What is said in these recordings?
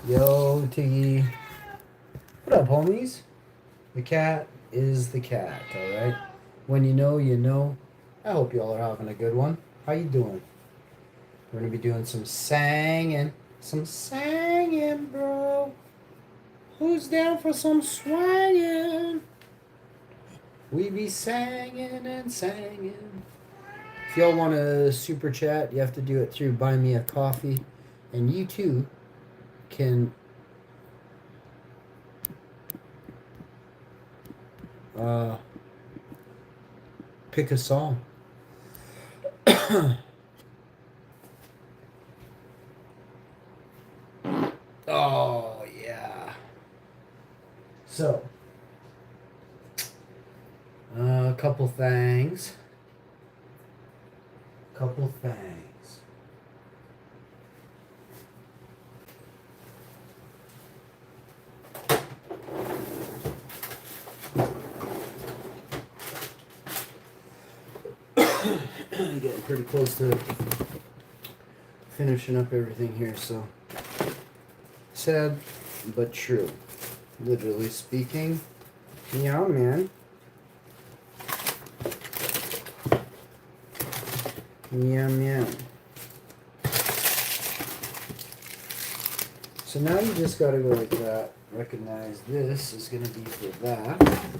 Yo, Tiggy. What up, homies? The cat is the cat, alright? When you know, you know. I hope y'all are having a good one. How you doing? We're gonna be doing some singing. Some singing, bro. Who's down for some swanging? We be singing and singing. If y'all want to super chat, you have to do it through Buy Me a Coffee. And you too can uh, pick a song. Oh, yeah. So, a couple things. Couple things. Getting pretty close to finishing up everything here, so sad but true. Literally speaking. Yeah, man. Yum, yum. So now you just gotta go like that. Recognize this is gonna be for that. And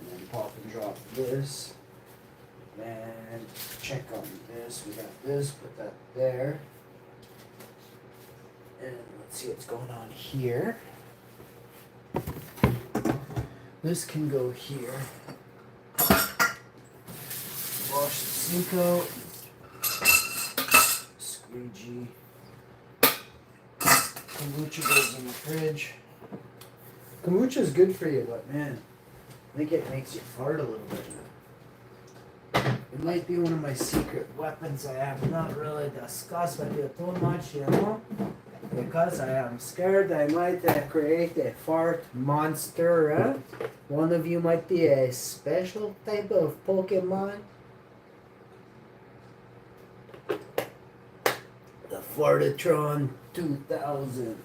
then pop and drop this. And check on this. We got this, put that there. And let's see what's going on here. This can go here. Wash the sink out. Squeegee. Kombucha goes in the fridge. Kombucha is good for you, but man, I think it makes you fart a little bit. It might be one of my secret weapons I have not really discussed with you too much, you know? Because I am scared I might create a fart monster, huh? One of you might be a special type of Pokemon. The Fartatron 2000.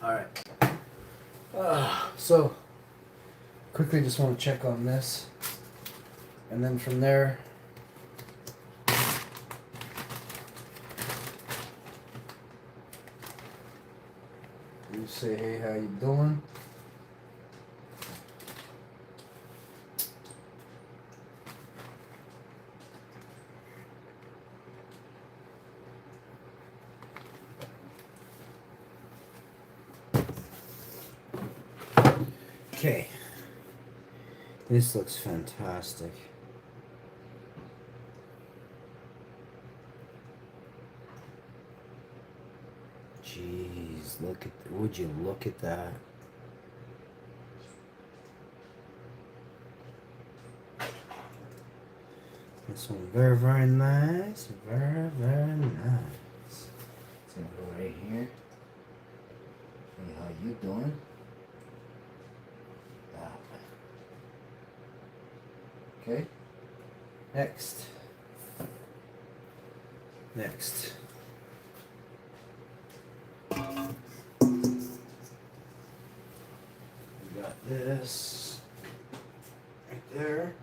Alright. So, quickly just want to check on this. And then from there, you say, hey, how you doing? Okay. This looks fantastic. Jeez, look at, would you look at that? This one very, very nice. Very, very nice. It's gonna go right here. Hey, how you doing? That way. Okay. Next. Next. We got this right there.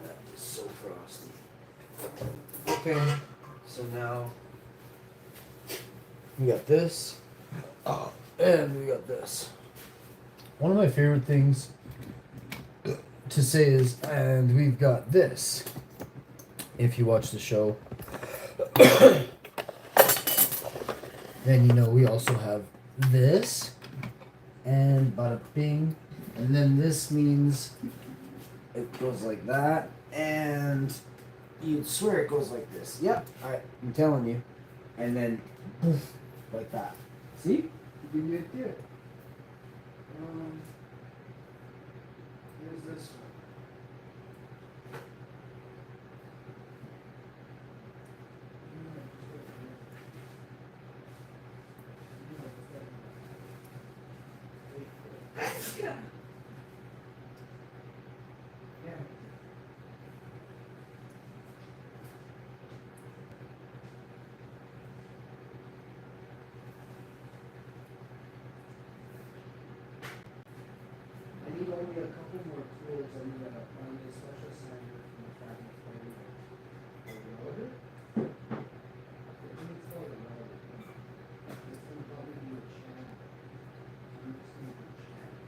That is so frosty. Okay, so now we got this. Oh, and we got this. One of my favorite things to say is, and we've got this. If you watch the show, then you know we also have this and bada bing, and then this means it goes like that, and you'd swear it goes like this. Yep, alright, I'm telling you. And then poof, like that. See? You can do it here. Here's this one. a couple more tools. I need a special sander from the cabinet flavor. A router? I think it's called a router. This one probably be a channel. I'm just gonna do channels.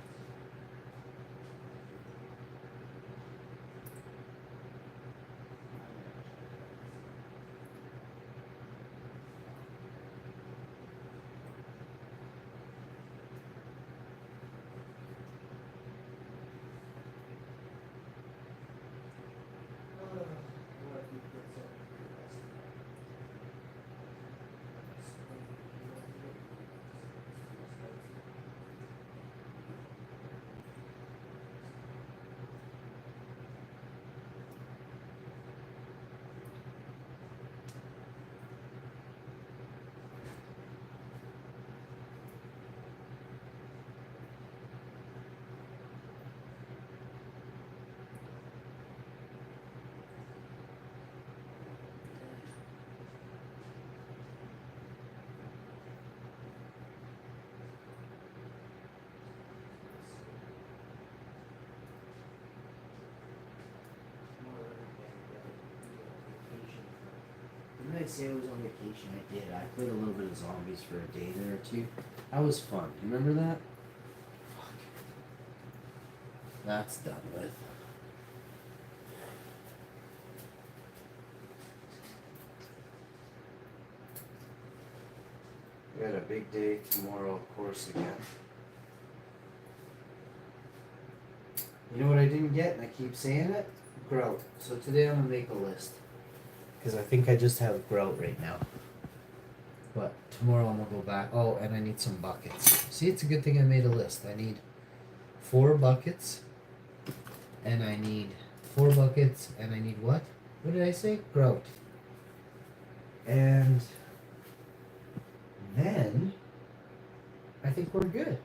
Didn't I say I was on vacation? I did. I played a little bit of zombies for a day there or two. That was fun. You remember that? Fuck. That's done with. We got a big day tomorrow, of course, again. You know what I didn't get, and I keep saying it? Grout. So today I'm going to make a list. Because I think I just have grout right now. But tomorrow I'm going to go back. Oh, and I need some buckets. See, it's a good thing I made a list. I need 4 buckets. And I need 4 buckets. And I need what? What did I say? Grout. And then I think we're good.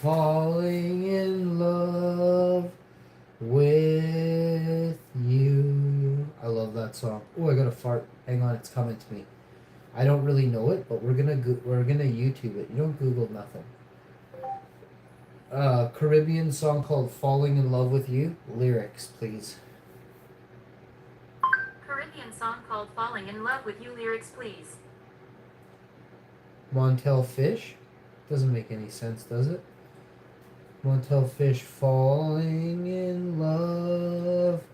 Falling in love with you. I love that song. Oh, I got a fart. Hang on, it's coming to me. I don't really know it, but we're gonna YouTube it. You don't Google nothing. Caribbean song called "Falling in Love with You." Lyrics, please. Caribbean song called "Falling in Love with You." Lyrics, please. Montel Fish. Doesn't make any sense, does it? Montel Fish, falling in love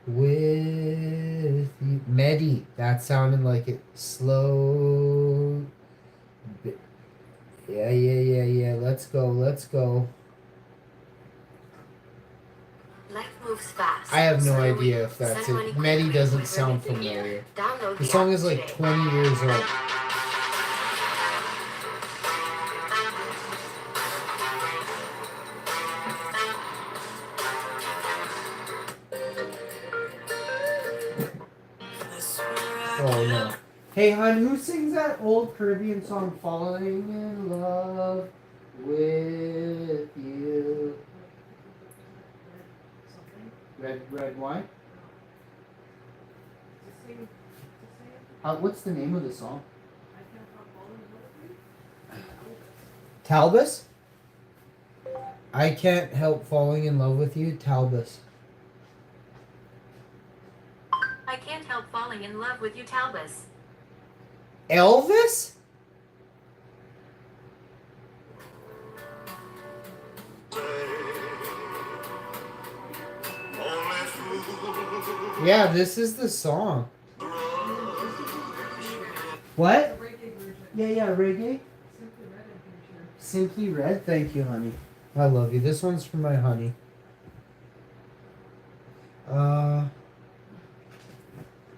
with you. Medi. That sounded like it. Slow. Yeah. Let's go. Life moves fast. I have no idea if that's it. Medi doesn't sound familiar. The song is like 20 years old. Oh no. Hey hon, who sings that old Caribbean song, "Falling in Love with You"? Red wine? What's the name of the song? Talbus? I can't help falling in love with you, Talbus. I can't help falling in love with you, Talbus. Elvis? Yeah, this is the song. What? Yeah, reggae. Simply Red, thank you, honey. I love you. This one's for my honey.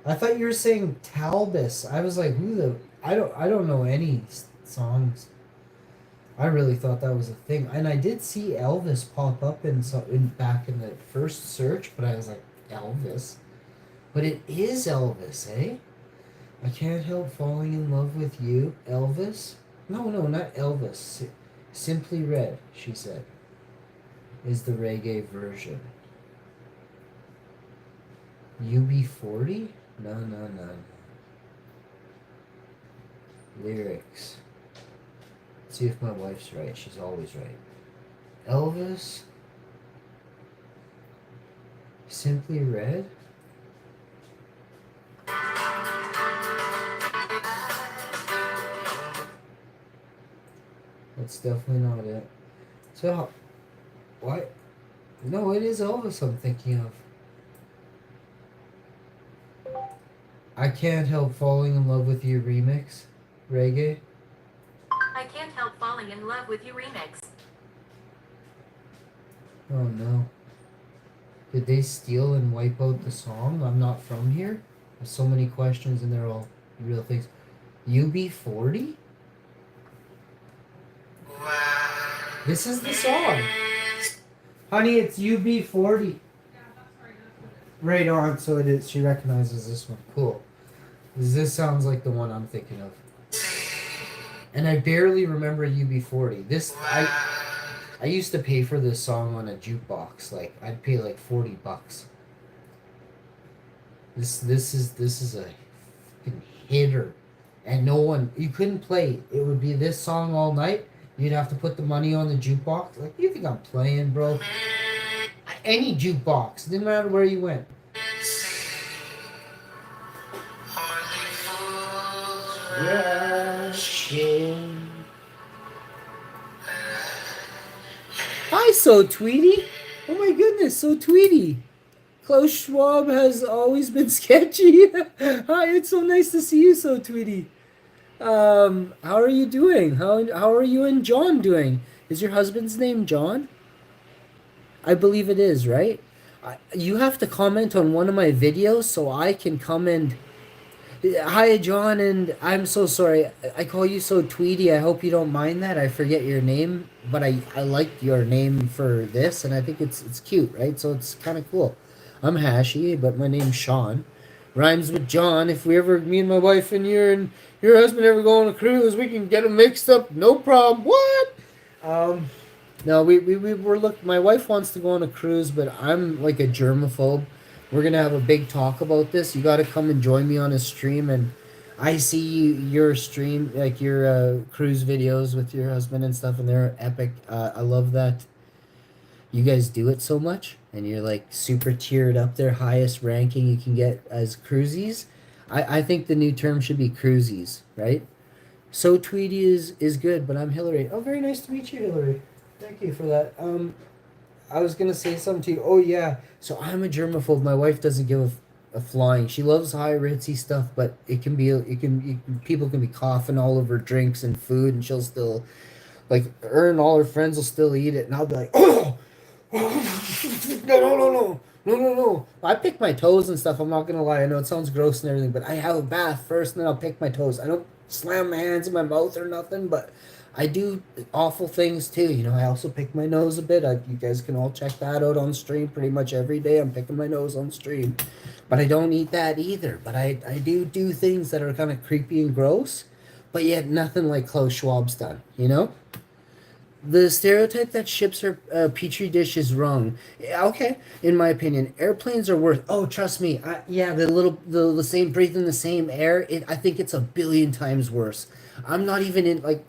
I thought you were saying Talbus. I was like, who the? I don't know any songs. I really thought that was a thing, and I did see Elvis pop up back in the first search, but I was like, Elvis, but it is Elvis, eh? I can't help falling in love with you, Elvis. No, not Elvis. Simply Red, she said, is the reggae version. UB40? No, no, no. Lyrics. Let's see if my wife's right. She's always right. Elvis? Simply Red? That's definitely not it. So, what? No, it is Elvis I'm thinking of. I Can't Help Falling in Love with You remix. Reggae. I Can't Help Falling in Love with You remix. Oh no. Did they steal and wipe out the song? I'm not from here? There's so many questions and they're all real things. UB40? This is the song. Honey, it's UB40. Right on, so it is. She recognizes this one. Cool. This sounds like the one I'm thinking of. And I barely remember UB40. I used to pay for this song on a jukebox. Like I'd pay like $40. This is a fucking hitter, and no one, you couldn't play it. It would be this song all night. You'd have to put the money on the jukebox. Like, you think I'm playing, bro? Any jukebox, didn't matter where you went. Rushing. Hi, So Tweety. Oh my goodness, So Tweety. Klaus Schwab has always been sketchy. Hi, it's so nice to see you, So Tweety. How are you doing? How are you and John doing? Is your husband's name John? I believe it is, right? You have to comment on one of my videos so I can comment. Hi, John, and I'm so sorry. I call you So Tweety. I hope you don't mind that. I forget your name, but I like your name for this, and I think it's cute, right? So it's kind of cool. I'm Hashy, but my name's Sean. Rhymes with John. If we ever, me and my wife and your husband ever go on a cruise, we can get them mixed up. No problem. What? No, we're look. My wife wants to go on a cruise, but I'm like a germaphobe. We're gonna have a big talk about this. You got to come and join me on a stream, and I see your stream, like your cruise videos with your husband and stuff, and they're epic. I love that you guys do it so much, and you're like super tiered up there, highest ranking you can get as cruisies. I think the new term should be cruisies, right? So Tweety is good, but I'm Hillary. Oh, very nice to meet you, Hillary. Thank you for that. I was gonna say something to you. Oh yeah, so I'm a germaphobe. My wife doesn't give a flying. She loves high ritzy stuff, but people can be coughing all over drinks and food, and she'll still like her and all her friends will still eat it, and I'll be like, oh, no. I pick my toes and stuff. I'm not gonna lie. I know it sounds gross and everything, but I have a bath first, and then I'll pick my toes. I don't slam my hands in my mouth or nothing, but I do awful things too. You know, I also pick my nose a bit. You guys can all check that out on stream pretty much every day. I'm picking my nose on stream. But I don't eat that either. But I do things that are kind of creepy and gross, but yet nothing like Klaus Schwab's done, you know? The stereotype that ships are petri dish is wrong. Yeah, okay, in my opinion, airplanes are worth. Oh, trust me. Yeah, the same breathing the same air. I think it's a billion times worse. I'm not even in like.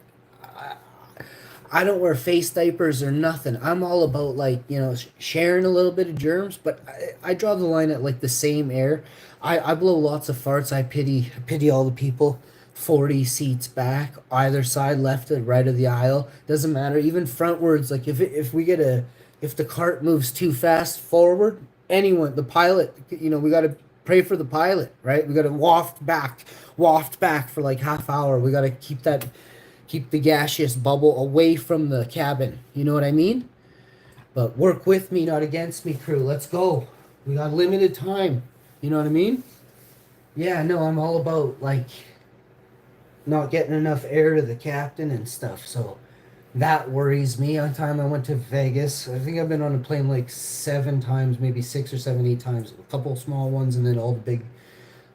I don't wear face diapers or nothing. I'm all about like sharing a little bit of germs, but I draw the line at like the same air. I blow lots of farts. I pity all the people 40 seats back, either side, left or right of the aisle. Doesn't matter. Even frontwards. Like if the cart moves too fast forward, anyone, the pilot, we got to pray for the pilot, right? We got to waft back for like half hour. We got to keep the gaseous bubble away from the cabin. You know what I mean? But work with me, not against me, crew. Let's go. We got limited time. You know what I mean? Yeah, no, I'm all about like not getting enough air to the captain and stuff. So that worries me. On time I went to Vegas. I think I've been on a plane like 7 times, maybe 6 or 7, 8 times. A couple small ones and then all the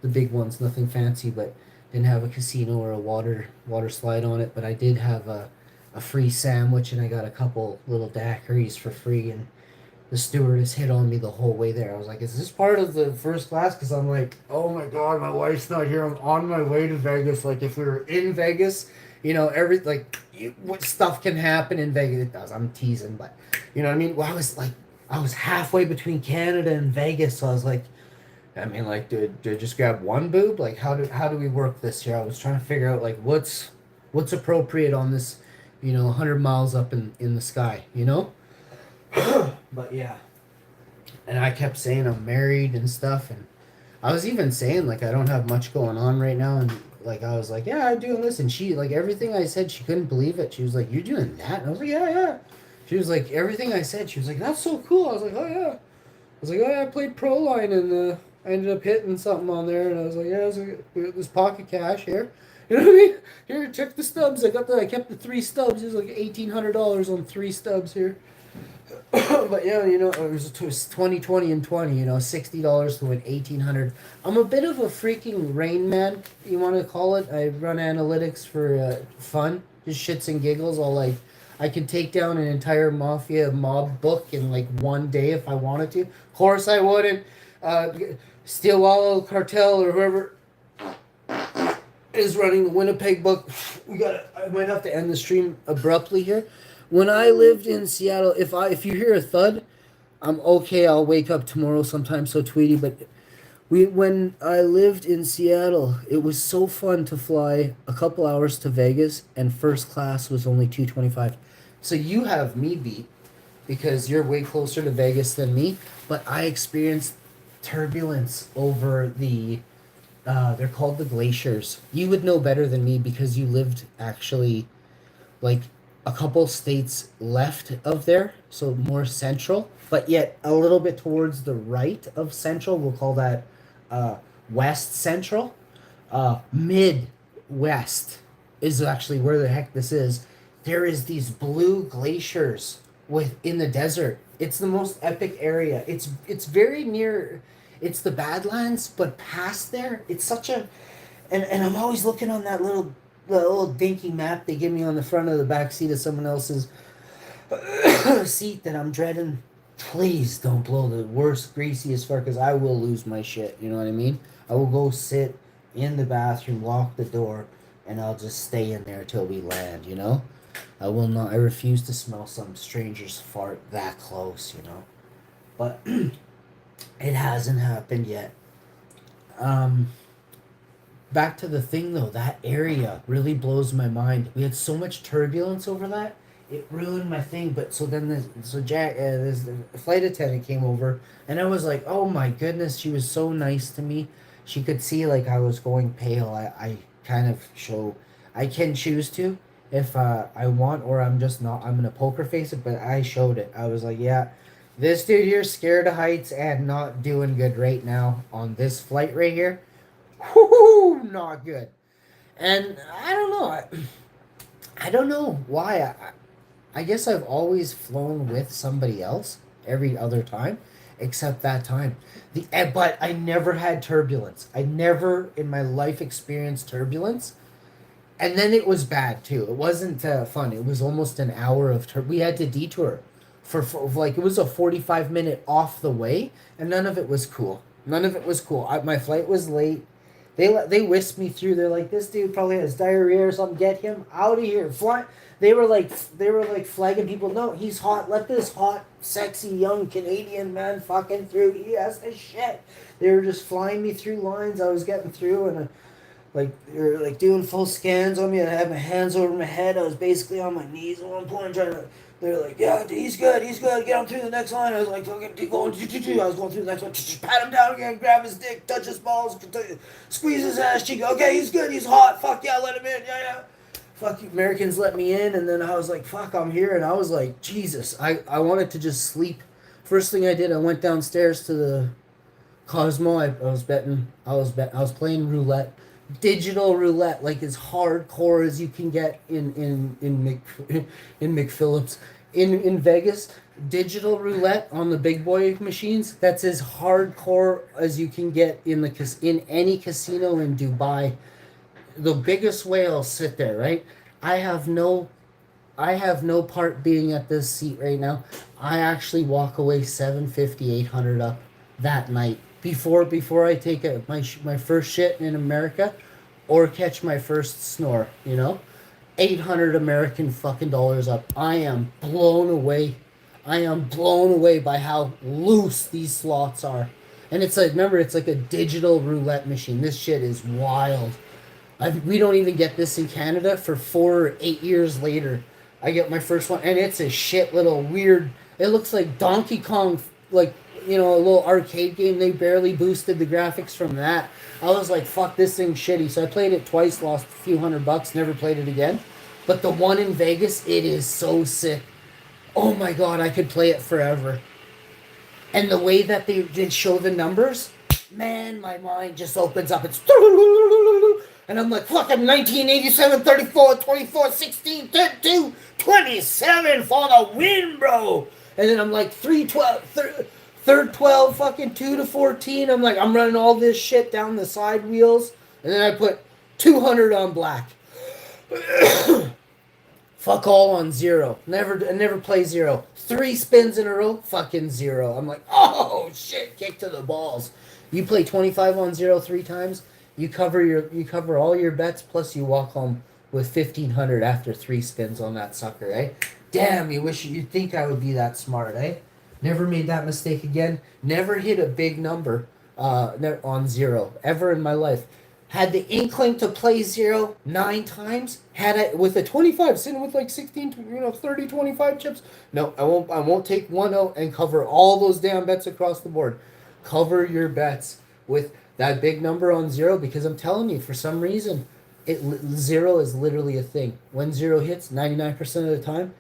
big ones. Nothing fancy, but didn't have a casino or a water slide on it. But I did have a free sandwich, and I got a couple little daiquiris for free, and the stewardess hit on me the whole way there. I was like, "Is this part of the first class?" Because I'm like, "Oh my god, my wife's not here. I'm on my way to Vegas. Like, if we were in Vegas, every what stuff can happen in Vegas. It does. I'm teasing, but you know what I mean. Well, I was halfway between Canada and Vegas, so I was like, I mean, like, do I just grab one boob? Like, how do we work this here? I was trying to figure out like what's appropriate on this, 100 miles up in the sky, But yeah, and I kept saying I'm married and stuff, and I was even saying like I don't have much going on right now, and like I was like, yeah, I'm doing this, and she like everything I said, she couldn't believe it. She was like, you're doing that? And I was like, yeah, yeah. She was like, everything I said, she was like, that's so cool. I was like, oh yeah. I was like, oh yeah, I played pro line, and I ended up hitting something on there, and I was like, yeah, I was like, we got this pocket cash here. You know what I mean? Here, check the stubs. I kept the three stubs. It was like $1,800 on three stubs here. But yeah, it was 20, and 20. $60 to win 1,800. I'm a bit of a freaking rain man. You want to call it? I run analytics for fun, just shits and giggles. I can take down an entire mafia mob book in like one day if I wanted to. Of course, I wouldn't. Steel Wallow Cartel or whoever is running the Winnipeg book. I might have to end the stream abruptly here. When I lived in Seattle, if you hear a thud, I'm okay. I'll wake up tomorrow sometime. So Tweety, but when I lived in Seattle, it was so fun to fly a couple hours to Vegas, and first class was only 225. So you have me beat because you're way closer to Vegas than me. But I experienced turbulence over they're called the glaciers. You would know better than me because you lived actually like a couple states left of there, so more central, but yet a little bit towards the right of central. We'll call that west central. Midwest is actually where the heck this is. There is these blue glaciers within the desert. It's the most epic area. It's very near. It's the Badlands, but past there, it's such a. And I'm always looking on the little dinky map they give me on the front of the back seat of someone else's seat that I'm dreading. Please don't blow the worst, greasiest fart, because I will lose my shit. You know what I mean? I will go sit in the bathroom, lock the door, and I'll just stay in there till we land, I will not. I refuse to smell some stranger's fart that close, But it hasn't happened yet. Back to the thing though, that area really blows my mind. We had so much turbulence over that, it ruined my thing. But so then the flight attendant came over, and I was like, oh my goodness, she was so nice to me. She could see like I was going pale. I kind of show, I can choose to if I want, or I'm just not. I'm gonna poker face it, but I showed it. I was like, yeah, this dude here's scared of heights and not doing good right now on this flight right here. Whoo, not good. And I don't know. I don't know why. I guess I've always flown with somebody else every other time, except that time. But I never had turbulence. I never in my life experienced turbulence. And then it was bad too. It wasn't fun. It was almost an hour of we had to detour for like it was a 45-minute off the way, and none of it was cool. None of it was cool. My flight was late. They whisked me through. They're like, this dude probably has diarrhea or something. Get him out of here. Fly. They were like flagging people. No, he's hot. Let this hot, sexy young Canadian man fucking through. He has the shit. They were just flying me through lines. I was getting through, and they were like doing full scans on me. I had my hands over my head. I was basically on my knees at one point trying to. They were like, yeah, he's good, get him through the next line. I was like, okay, going, I was going through the next one, pat him down again, grab his dick, touch his balls, squeeze his ass cheek. Okay, he's good, he's hot, fuck yeah, let him in, yeah. Fuck you, Americans let me in, and then I was like, fuck, I'm here, and I was like, Jesus, I wanted to just sleep. First thing I did, I went downstairs to the Cosmo. I was playing roulette. Digital roulette, like as hardcore as you can get in McPhillips. In Vegas, digital roulette on the big boy machines, that's as hardcore as you can get in any casino in Dubai. The biggest whales sit there, right? I have no I have no part being at this seat right now. I actually walk away 750, 800 up that night before I take my first shit in America or catch my first snore, you know? 800 American fucking dollars up. I am blown away. I am blown away by how loose these slots are. And it's like, remember, it's like a digital roulette machine. This shit is wild. We don't even get this in Canada for 4 or 8 years later. I get my first one, and it's a shit little weird. It looks like Donkey Kong, like, you know, a little arcade game. They barely boosted the graphics from that. I was like, fuck, this thing's shitty. So I played it twice, lost a few $100, never played it again. But the one in Vegas, it is so sick. Oh my god, I could play it forever. And the way that they show the numbers, man, my mind just opens up. It's and I'm like, fucking 1987, 34, 24, 16, 32, 27 for the win, bro. And then I'm like, 312, third 12, fucking 2 to 14. I'm like, I'm running all this shit down the side wheels. And then I put 200 on black. Fuck all on zero. Never play zero. 3 spins in a row, fucking zero. I'm like, oh shit, kick to the balls. You play 25 on zero 3 times, you cover all your bets, plus you walk home with 1,500 after 3 spins on that sucker, eh? Damn, you'd think I would be that smart, eh? Never made that mistake again. Never hit a big number on zero ever in my life. Had the inkling to play zero 9 times. Had it with a 25, sitting with like 16, 30, 25 chips. No, I won't take one out and cover all those damn bets across the board. Cover your bets with that big number on zero, because I'm telling you, for some reason, zero is literally a thing. When zero hits, 99% of the time,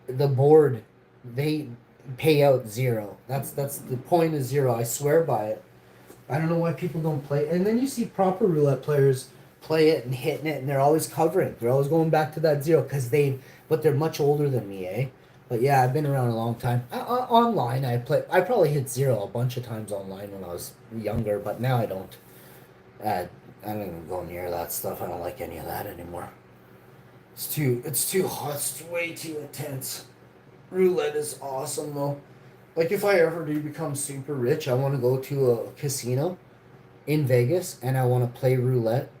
the board, they pay out zero. That's the point of zero. I swear by it. I don't know why people don't play. And then you see proper roulette players play it and hitting it, and they're always covering. They're always going back to that zero but they're much older than me, eh? But yeah, I've been around a long time. Online, I probably hit zero a bunch of times online when I was younger, but now I don't. I don't even go near that stuff. I don't like any of that anymore. It's too hot. It's way too intense. Roulette is awesome though. Like, if I ever do become super rich, I want to go to a casino in Vegas and I want to play roulette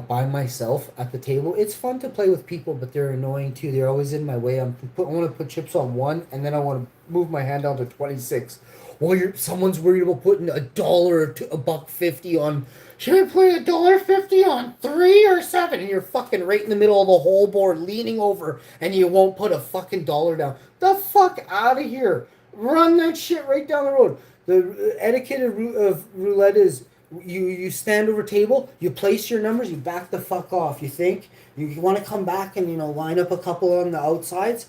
by myself at the table. It's fun to play with people, but they're annoying too. They're always in my way. I want to put chips on 1, and then I want to move my hand down to 26. Well, someone's worried about putting $1 or $1.50 on. Should I play $1.50 on 3 or 7? And you're fucking right in the middle of the whole board, leaning over, and you won't put a fucking dollar down. The fuck out of here! Run that shit right down the road. The etiquette of roulette is you stand over table, you place your numbers, you back the fuck off. You think you want to come back and line up a couple on the outsides.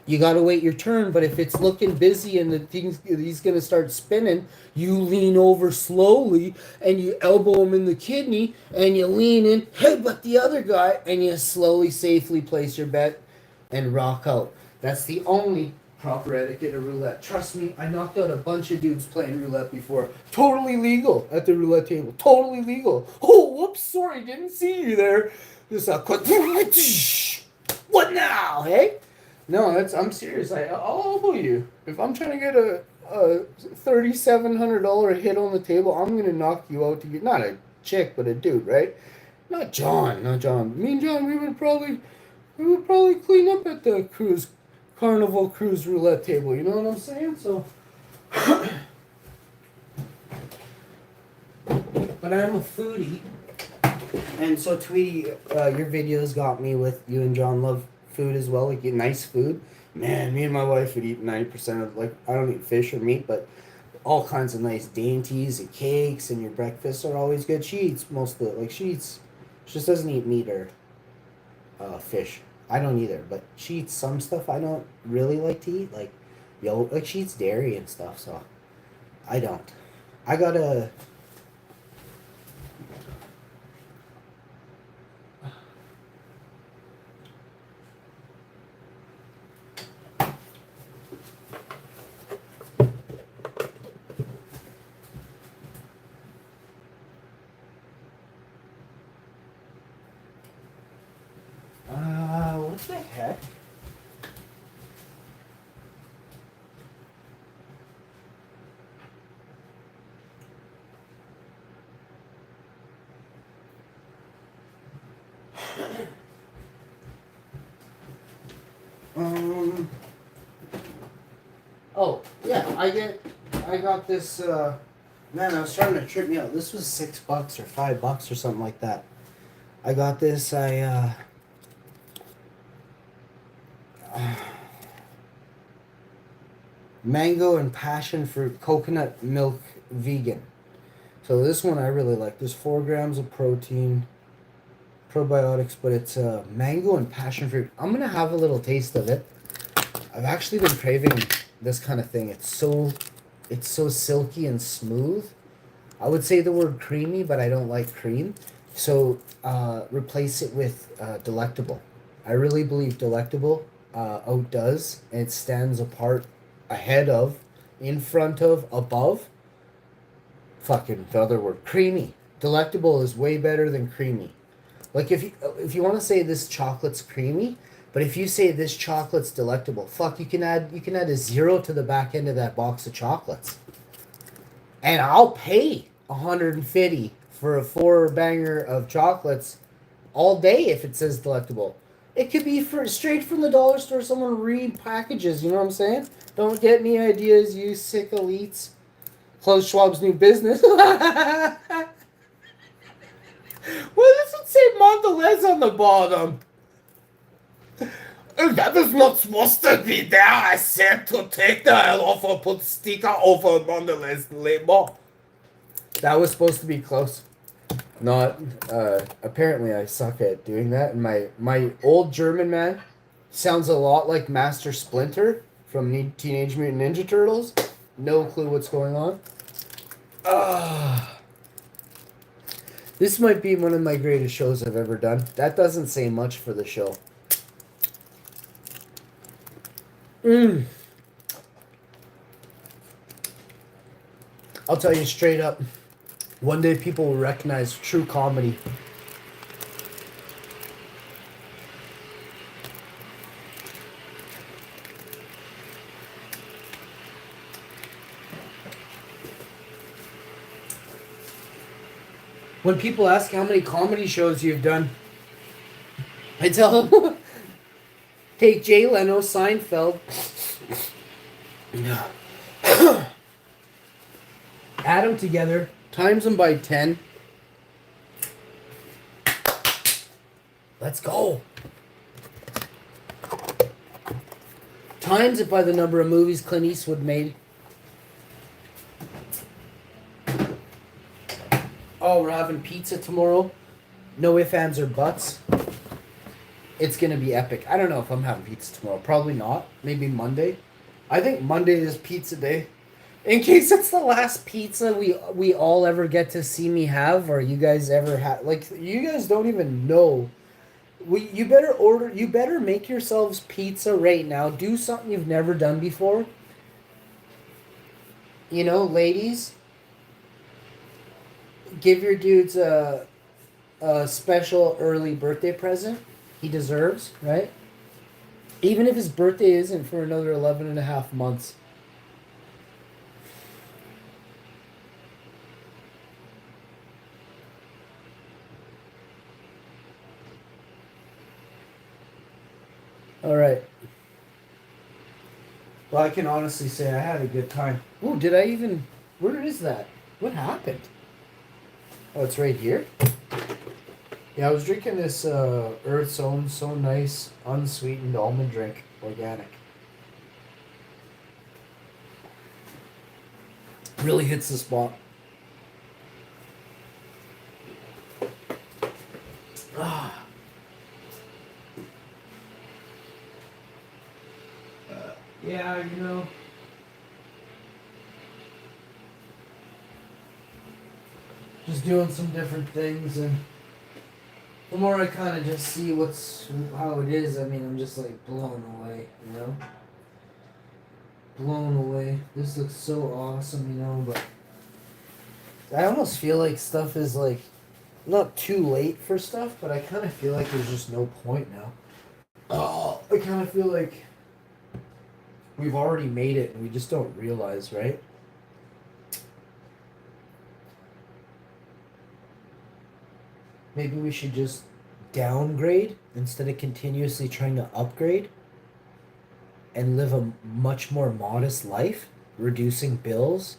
You gotta wait your turn, but if it's looking busy and he's gonna start spinning, you lean over slowly and you elbow him in the kidney and you lean in, headbutt the other guy, and you slowly, safely place your bet and rock out. That's the only proper etiquette of roulette. Trust me, I knocked out a bunch of dudes playing roulette before. Totally legal at the roulette table. Totally legal. Oh, whoops, sorry, didn't see you there. Just a quick. What now, hey? No, I'm serious. I'll elbow you. If I'm trying to get a $3,700 hit on the table, I'm gonna knock you out to get not a chick, but a dude, right? Not John. Me and John, we would probably clean up at the Carnival Cruise roulette table, you know what I'm saying? So, but I'm a foodie, and so Tweety, your videos got me with you and John love food as well, like nice food. Man, me and my wife would eat 90% of, like, I don't eat fish or meat, but all kinds of nice dainties and cakes, and your breakfasts are always good. She eats most of the, she just doesn't eat meat or fish. I don't either, but she eats some stuff I don't really like to eat, like she eats dairy and stuff, so I don't. I gotta. I got this, man, I was trying to trip me out. This was $6 or $5 or something like that. I got this, mango and passion fruit coconut milk vegan. So this one I really like. There's 4 grams of protein, probiotics, but it's mango and passion fruit. I'm gonna have a little taste of it. I've actually been craving this kind of thing. It's so silky and smooth. I would say the word creamy, but I don't like cream. So replace it with Delectable. I really believe Delectable outdoes, and it stands apart, ahead of, in front of, above. Fucking the other word, creamy. Delectable is way better than creamy. Like if you want to say this chocolate's creamy, but if you say this chocolate's delectable, fuck, you can add a 0 to the back end of that box of chocolates, and I'll pay $150 for a 4-banger of chocolates all day if it says delectable. It could be straight from the dollar store. Someone repackages. You know what I'm saying? Don't get me ideas, you sick elites. Klaus Schwab's new business. Well, this would say Mondelez on the bottom. That is not supposed to be there. I said to take the hell off and put sticker over Mondelez label. That was supposed to be close. Not, apparently I suck at doing that. And my old German man sounds a lot like Master Splinter from Teenage Mutant Ninja Turtles. No clue what's going on. This might be one of my greatest shows I've ever done. That doesn't say much for the show. I'll tell you straight up. One day people will recognize true comedy. When people ask how many comedy shows you've done, I tell them, take Jay Leno, Seinfeld, add them together, times them by 10. Let's go. Times it by the number of movies Clint Eastwood made. Oh, we're having pizza tomorrow. No ifs, ands, or buts. It's going to be epic. I don't know if I'm having pizza tomorrow. Probably not. Maybe Monday. I think Monday is pizza day. In case it's the last pizza we all ever get to see me have, or you guys ever have. Like, you guys don't even know. You better make yourselves pizza right now. Do something you've never done before. You know, ladies, give your dudes a special early birthday present. He deserves, right? Even if his birthday isn't for another 11 and a half months. All right. Well, I can honestly say I had a good time. Ooh, did I even... Where is that? What happened? Oh, it's right here? Yeah, I was drinking this Earth's Own So Nice unsweetened almond drink, organic. Really hits the spot. Yeah, you know. Just doing some different things, and the more I kind of just see how it is, I mean, I'm just like blown away, you know? Blown away. This looks so awesome, you know, but I almost feel like stuff is like not too late for stuff, but I kind of feel like there's just no point now. Oh, I kind of feel like we've already made it and we just don't realize, right? Maybe we should just downgrade instead of continuously trying to upgrade and live a much more modest life. reducing bills,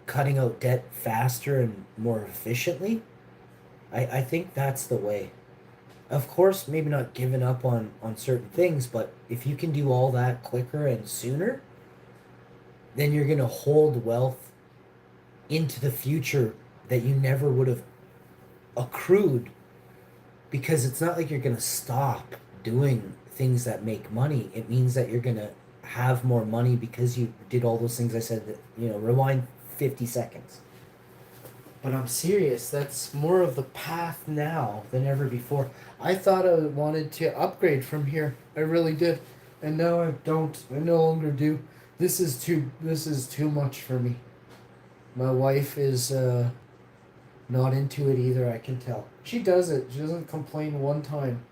cutting out debt faster and more efficiently, I think that's the way. Of course, maybe not giving up on certain things, but if you can do all that quicker and sooner, then you're going to hold wealth into the future that you never would have accrued, because it's not like you're going to stop doing things that make money. It means that you're going to have more money because you did all those things I said that, rewind 50 seconds. But I'm serious, that's more of the path now than ever before. I thought I wanted to upgrade from here. I really did. And now I don't. I no longer do. This is too much for me. My wife is not into it either, I can tell. She does it. She doesn't complain one time,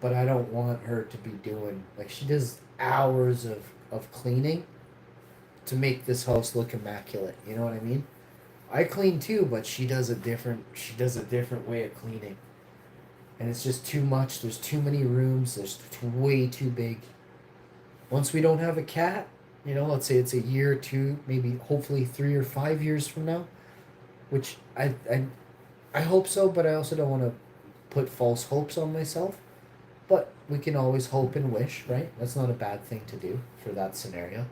but I don't want her to be doing, like, she does hours of cleaning to make this house look immaculate. You know what I mean? I clean too, but she does a different way of cleaning. And it's just too much. There's too many rooms. There's way too big. Once we don't have a cat, let's say it's a year or two, maybe hopefully 3 or 5 years from now, which I hope so, but I also don't want to put false hopes on myself. But we can always hope and wish, right? That's not a bad thing to do for that scenario.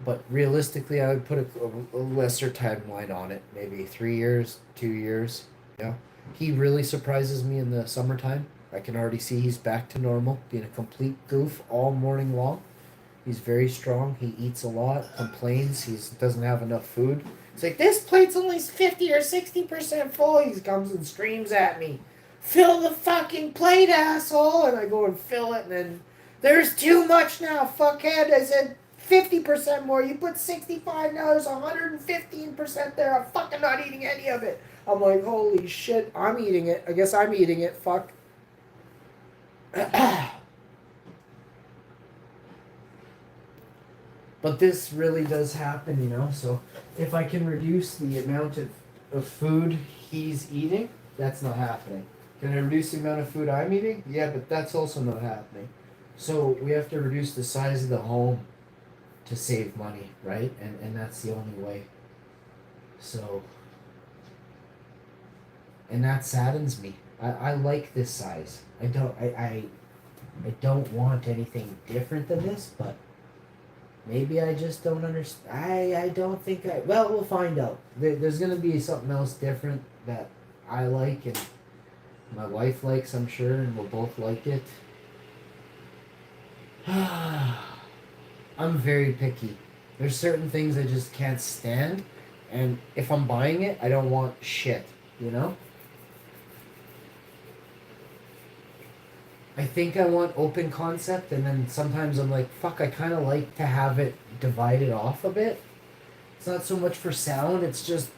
But realistically, I would put a lesser timeline on it. Maybe 3 years, 2 years. Yeah. He really surprises me in the summertime. I can already see he's back to normal, being a complete goof all morning long. He's very strong. He eats a lot, complains. He doesn't have enough food. It's like, this plate's only 50 or 60% full. He comes and screams at me, fill the fucking plate, asshole. And I go and fill it, and then, there's too much now, fuckhead. I said 50% more. You put 65, now there's 115% there. I'm fucking not eating any of it. I'm like, holy shit, I'm eating it. I guess I'm eating it. Fuck. But this really does happen, so if I can reduce the amount of food he's eating, that's not happening. Can I reduce the amount of food I'm eating? Yeah, but that's also not happening. So we have to reduce the size of the home to save money, right? And that's the only way. So, and that saddens me. I like this size. I don't want anything different than this, but maybe I just don't understand. I don't think well, we'll find out. There's going to be something else different that I like and my wife likes, I'm sure, and we'll both like it. I'm very picky. There's certain things I just can't stand, and if I'm buying it, I don't want shit, I think I want open concept, and then sometimes I'm like, fuck, I kind of like to have it divided off a bit. It's not so much for sound, it's just,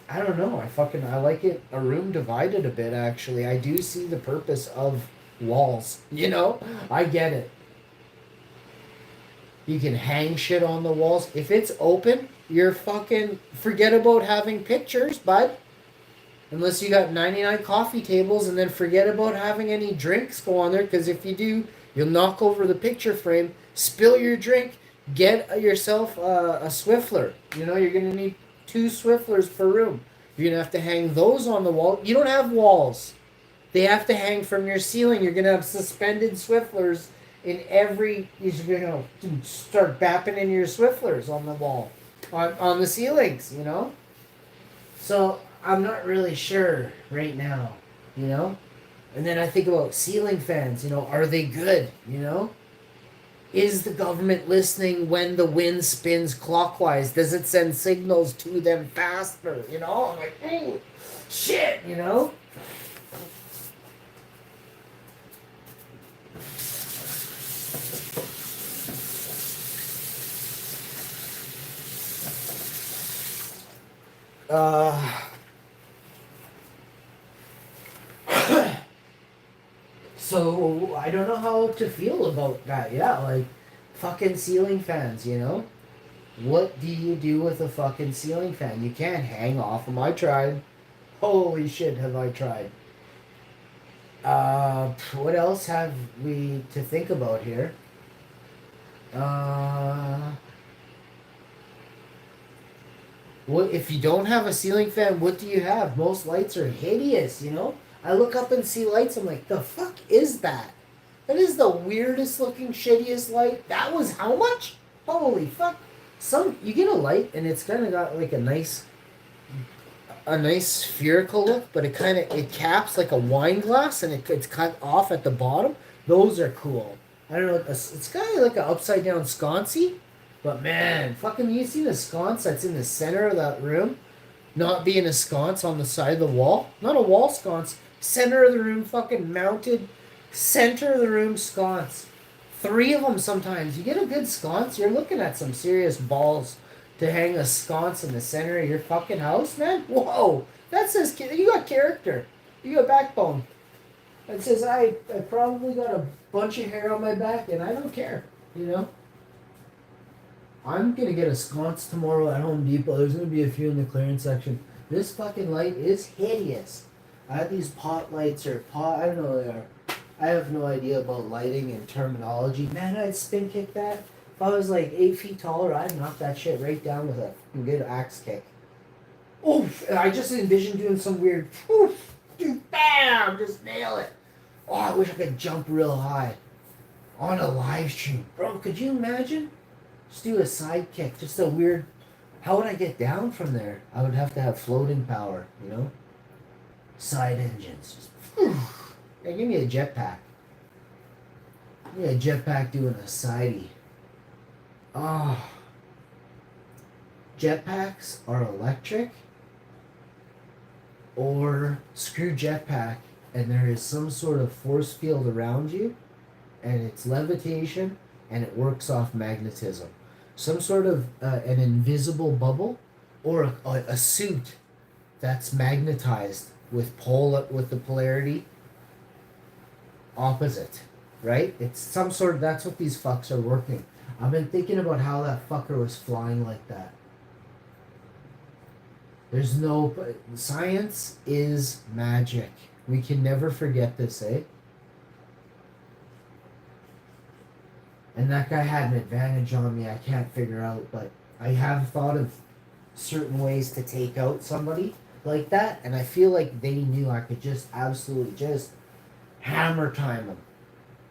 I don't know, I like it, a room divided a bit, actually. I do see the purpose of walls, I get it. You can hang shit on the walls. If it's open, you're fucking, forget about having pictures, bud. Unless you got 99 coffee tables, and then forget about having any drinks go on there, because if you do, you'll knock over the picture frame, spill your drink, get yourself a Swiffler. You're going to need 2 Swifflers per room. You're going to have to hang those on the wall. You don't have walls. They have to hang from your ceiling. You're going to have suspended Swifflers in every, you're going to start bapping in your Swifflers on the wall, on the ceilings, So I'm not really sure right now, And then I think about ceiling fans, are they good, Is the government listening when the wind spins clockwise? Does it send signals to them faster, I'm like, oh, shit, So I don't know how to feel about that. Yeah, like fucking ceiling fans, What do you do with a fucking ceiling fan? You can't hang off them. I tried. Holy shit, have I tried. What else have we to think about here? What if you don't have a ceiling fan? What do you have? Most lights are hideous. You know. I look up and see lights. I'm like, the fuck is that? That is the weirdest looking, shittiest light. That was how much? Holy fuck! You get a light and it's kind of got like a nice spherical look, but it caps like a wine glass and it's cut off at the bottom. Those are cool. I don't know. It's kind of like an upside down sconcy, but man, fucking you seen a sconce that's in the center of that room, not being a sconce on the side of the wall, not a wall sconce, center of the room, fucking mounted, center of the room sconce. Three of them sometimes. You get a good sconce, you're looking at some serious balls to hang a sconce in the center of your fucking house, man. Whoa, that says you got character. You got backbone. That says I probably got a bunch of hair on my back and I don't care. You know. I'm gonna get a sconce tomorrow at Home Depot. There's gonna be a few in the clearance section. This fucking light is hideous. I have these pot lights or pot. I don't know what they are. I have no idea about lighting and terminology. Man, I'd spin kick that. If I was like 8 feet taller, I'd knock that shit right down with a good axe kick. Oof! I just envisioned doing some weird poof, bam, just nail it. Oh, I wish I could jump real high on a live stream, bro. Could you imagine? Just do a side kick, just a weird. How would I get down from there? I would have to have floating power, you know. Side engines, just. Yeah, give me a jetpack. Give me a jetpack doing a sidey. Oh. Jetpacks are electric. Or screw jetpack and there is some sort of force field around you and it's levitation and it works off magnetism. Some sort of an invisible bubble or a suit that's magnetized with the polarity opposite, right? It's some sort of, that's what these fucks are working. I've been thinking about how that fucker was flying like that. There's no, science is magic. We can never forget this, eh? And that guy had an advantage on me I can't figure out, but I have thought of certain ways to take out somebody like that, and I feel like they knew I could just absolutely just hammer time them.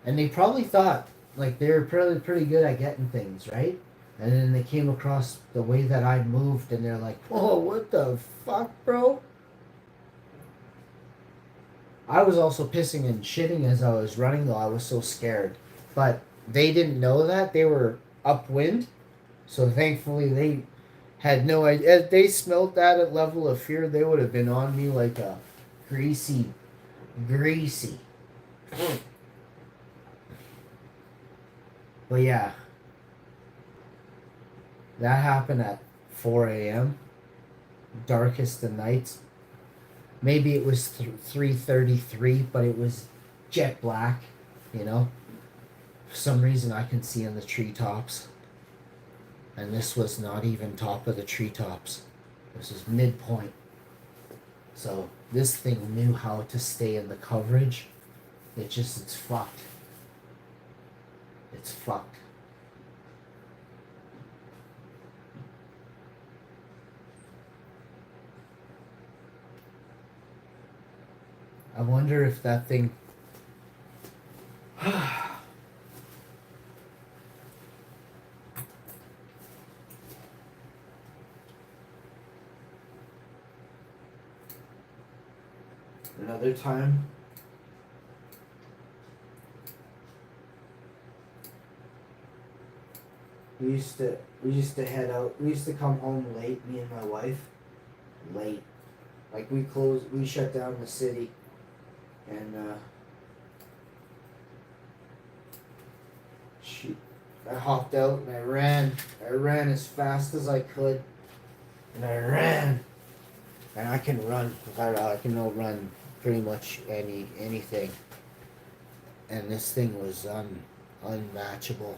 And they probably thought, like, they were pretty good at getting things, right? And then they came across the way that I moved, and they're like, whoa, what the fuck, bro? I was also pissing and shitting as I was running, though. I was so scared. But they didn't know that. They were upwind. So thankfully, they had no idea. If they smelled that at level of fear, they would have been on me like a greasy. But yeah. That happened at 4 a.m. Darkest of nights. Maybe it was 3:33, but it was jet black, you know. For some reason I can see in the treetops. And this was not even top of the treetops. This was midpoint. So this thing knew how to stay in the coverage. It's fucked. It's fucked. I wonder if that thing. Another time. We used to head out. We used to come home late, me and my wife. Late. Like we shut down the city. And I hopped out and I ran. I ran as fast as I could, and I ran. And I can run. I can outrun pretty much anything. And this thing was unmatchable.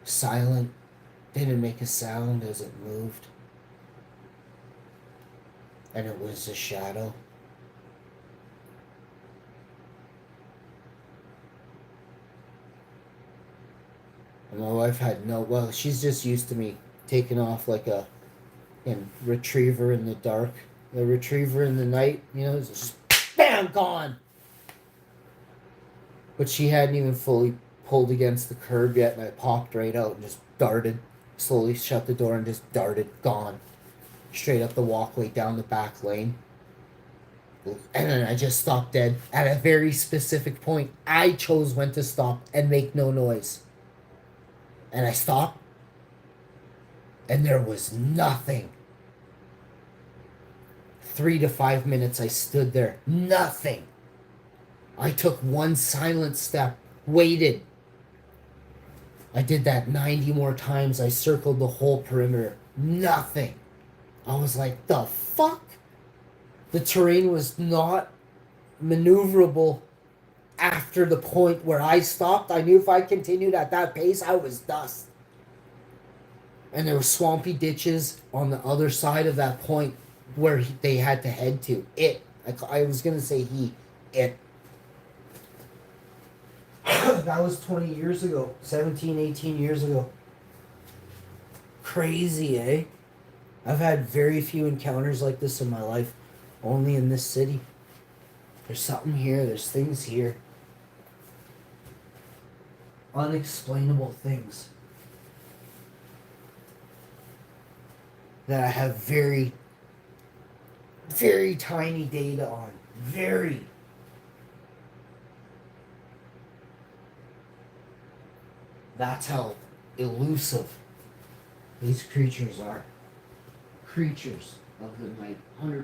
Silent. Didn't make a sound as it moved. And it was a shadow. And my wife had no. Well, she's just used to me taking off like a retriever in the dark, a retriever in the night. You know, it's just bam, gone. But she hadn't even fully pulled against the curb yet, and I popped right out and just darted. Slowly shut the door and just darted, gone. Straight up the walkway, down the back lane. And then I just stopped dead at a very specific point. I chose when to stop and make no noise. And I stopped, and there was nothing. 3 to 5 minutes I stood there. Nothing. I took one silent step, waited. I did that 90 more times. I circled the whole perimeter. Nothing. I was like, the fuck? The terrain was not maneuverable after the point where I stopped. I knew if I continued at that pace, I was dust. And there were swampy ditches on the other side of that point where they had to head to. I was going to say it. That was 20 years ago. 17, 18 years ago. Crazy, eh? I've had very few encounters like this in my life. Only in this city. There's something here. There's things here. Unexplainable things. That I have very, very tiny data on. Very. That's how elusive these creatures are. Creatures of the night. 100%.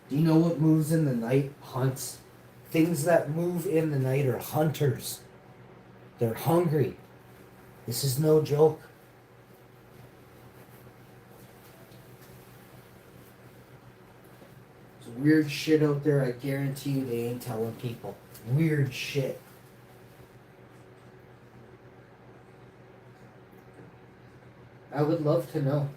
Do you know what moves in the night? Hunts. Things that move in the night are hunters. They're hungry. This is no joke. There's weird shit out there. I guarantee you they ain't telling people. Weird shit. I would love to know.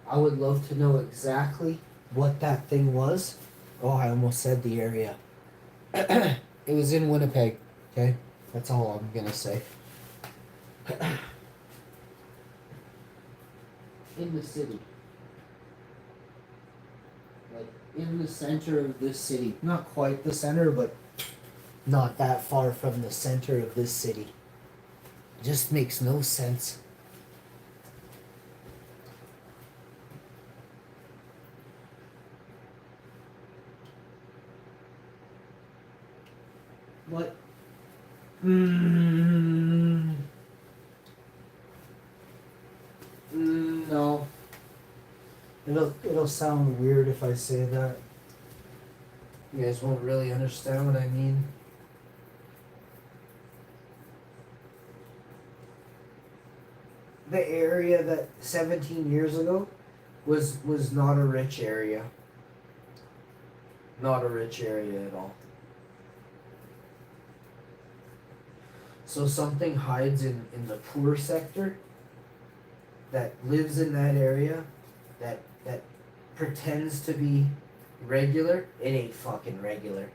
I would love to know exactly what that thing was. Oh, I almost said the area. It was in Winnipeg, okay? That's all I'm gonna say. In the city. Like, in the center of this city. Not quite the center, but not that far from the center of this city. It just makes no sense. What? No. It'll sound weird if I say that. You guys won't really understand what I mean. The area that 17 years ago was not a rich area. Not a rich area at all. So something hides in the poor sector that lives in that area that pretends to be regular. It ain't fucking regular.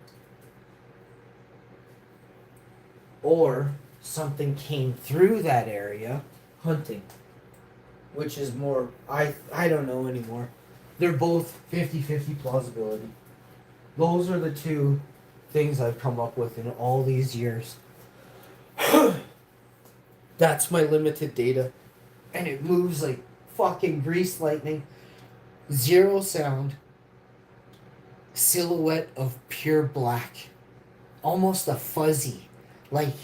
Or something came through that area hunting. Which is more, I don't know anymore. They're both 50-50 plausibility. Those are the two things I've come up with in all these years. That's my limited data. And it moves like fucking greased lightning. Zero sound. Silhouette of pure black. Almost a fuzzy. Like,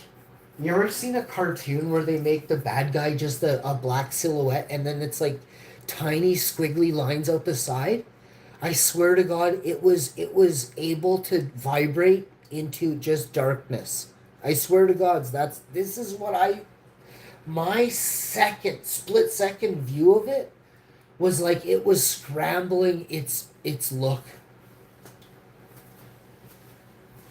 you ever seen a cartoon where they make the bad guy just a black silhouette and then it's like tiny squiggly lines out the side? I swear to God, it was able to vibrate into just darkness. I swear to God, this is what my split second view of it was like it was scrambling its look.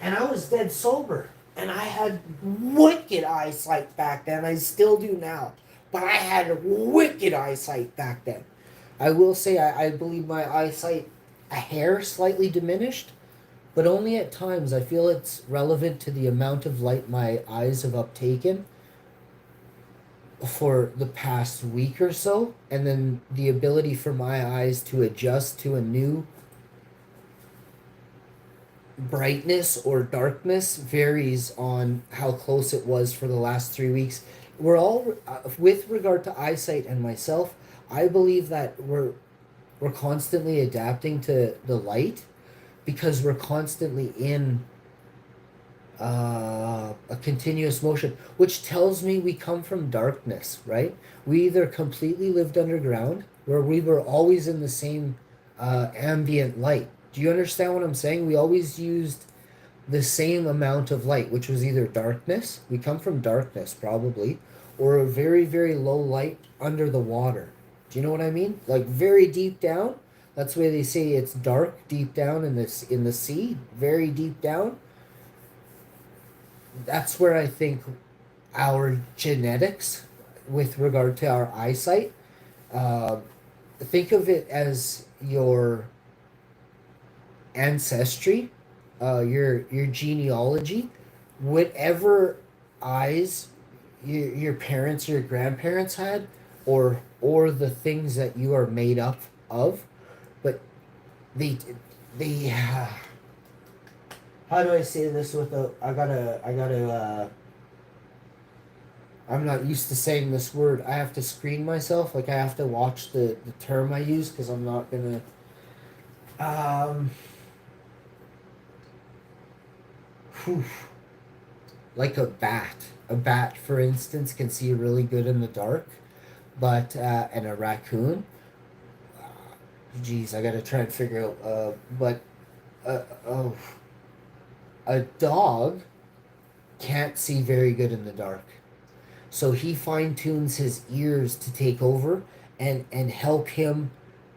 And I was dead sober. And I had wicked eyesight back then. I still do now. But I had wicked eyesight back then. I will say I believe my eyesight a hair slightly diminished. but only at times. I feel it's relevant to the amount of light my eyes have uptaken for the past week or so, and then the ability for my eyes to adjust to a new brightness or darkness varies on how close it was for the last 3 weeks. We're all, with regard to eyesight and myself, I believe that we're constantly adapting to the light because we're constantly in a continuous motion, which tells me we come from darkness, right? We either completely lived underground, where we were always in the same ambient light. Do you understand what I'm saying? We always used the same amount of light, which was either darkness, we come from darkness probably, or a very, very low light under the water. Do you know what I mean? Like very deep down. That's why they say it's dark deep down in the sea, very deep down. That's where I think our genetics, with regard to our eyesight, uh, think of it as your ancestry, your genealogy, whatever eyes your parents or your grandparents had, or the things that you are made up of, but they how do I say this without I'm not used to saying this word. I have to screen myself, like I have to watch the term I use because I'm not gonna whew. Like a bat. A bat, for instance, can see really good in the dark, but and a raccoon. Geez, I gotta try and figure out. But oh, a dog can't see very good in the dark, so he fine tunes his ears to take over and help him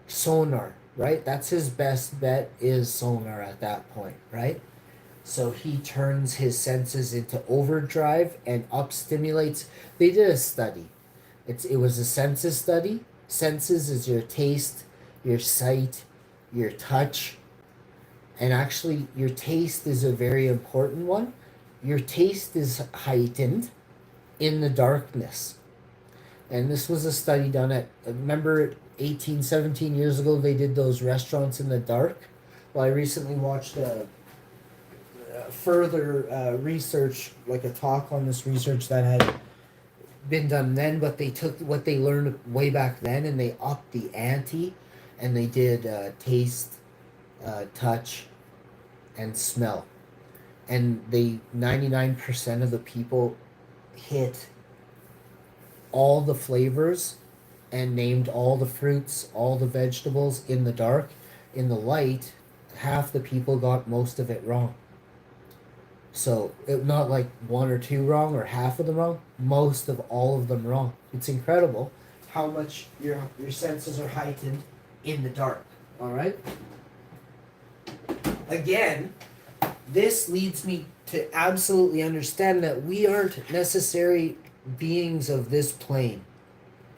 sonar. Right, that's his best bet is sonar at that point. Right. So he turns his senses into overdrive and up stimulates. They did a study. It was a senses study. Senses is your taste, your sight, your touch, and actually your taste is a very important one. Your taste is heightened in the darkness. And this was a study done at, remember 18, 17 years ago they did those restaurants in the dark? Well, I recently watched a further research, like a talk on this research that had been done then, but they took what they learned way back then and they upped the ante, and they did taste, touch, and smell, and they 99% of the people hit all the flavors and named all the fruits, all the vegetables in the dark. In the light, half the people got most of it wrong. So not like one or two wrong or half of them wrong, most of all of them wrong. It's incredible how much your senses are heightened in the dark. All right. Again, this leads me to absolutely understand that we aren't necessary beings of this plane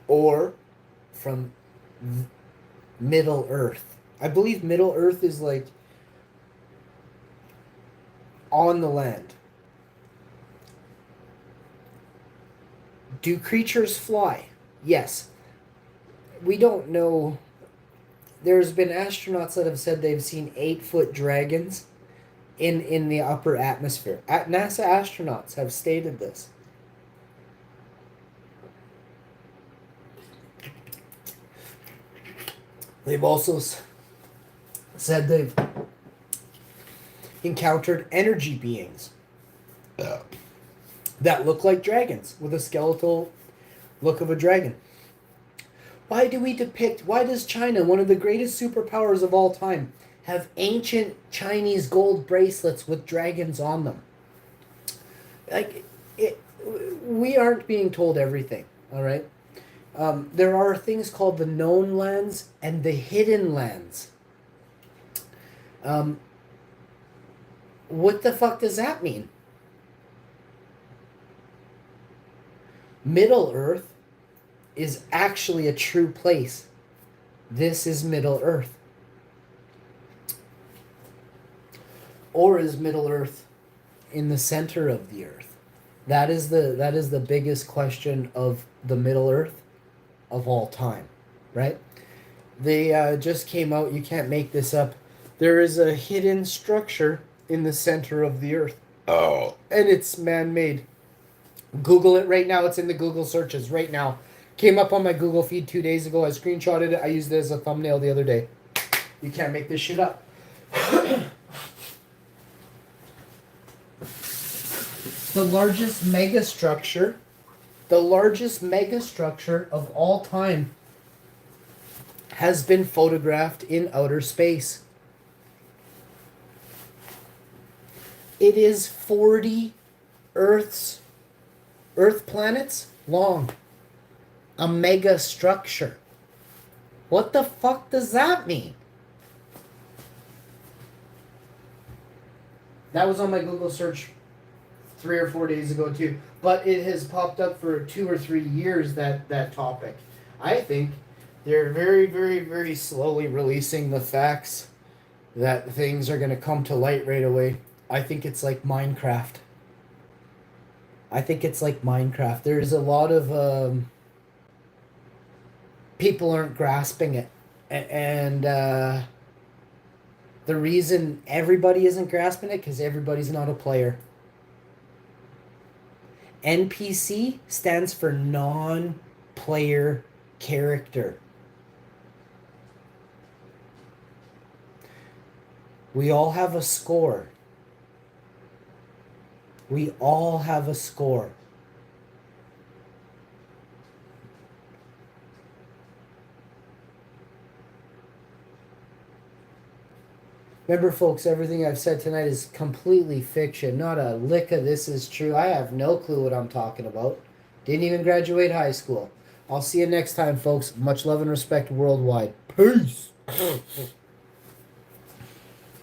or from Middle Earth. I believe Middle Earth is like on the land. Do creatures fly? Yes. We don't know. There's been astronauts that have said they've seen 8-foot dragons in the upper atmosphere. NASA astronauts have stated this. They've also said they've encountered energy beings that look like dragons with a skeletal look of a dragon. Why does China, one of the greatest superpowers of all time, have ancient Chinese gold bracelets with dragons on them? We aren't being told everything, all right? There are things called the known lands and the hidden lands. What the fuck does that mean? Middle Earth is actually a true place. This is Middle Earth. Or is Middle Earth in the center of the Earth? That is the biggest question of the Middle Earth of all time, right? They just came out. You can't make this up. There is a hidden structure in the center of the Earth. Oh, and it's man-made. Google it right now. It's in the Google searches right now. Came up on my Google feed 2 days ago. I screenshotted it. I used it as a thumbnail the other day. You can't make this shit up. The largest megastructure of all time has been photographed in outer space. It is 40 Earth planets long. A mega structure. What the fuck does that mean? That was on my Google search 3 or 4 days ago too. But it has popped up for 2 or 3 years, that topic. I think they're very, very, very slowly releasing the facts that things are going to come to light right away. I think it's like Minecraft. There's a lot of people aren't grasping it. And the reason everybody isn't grasping it, because everybody's not a player. NPC stands for non-player character. We all have a score. We all have a score. Remember, folks, everything I've said tonight is completely fiction. Not a lick of this is true. I have no clue what I'm talking about. Didn't even graduate high school. I'll see you next time, folks. Much love and respect worldwide. Peace.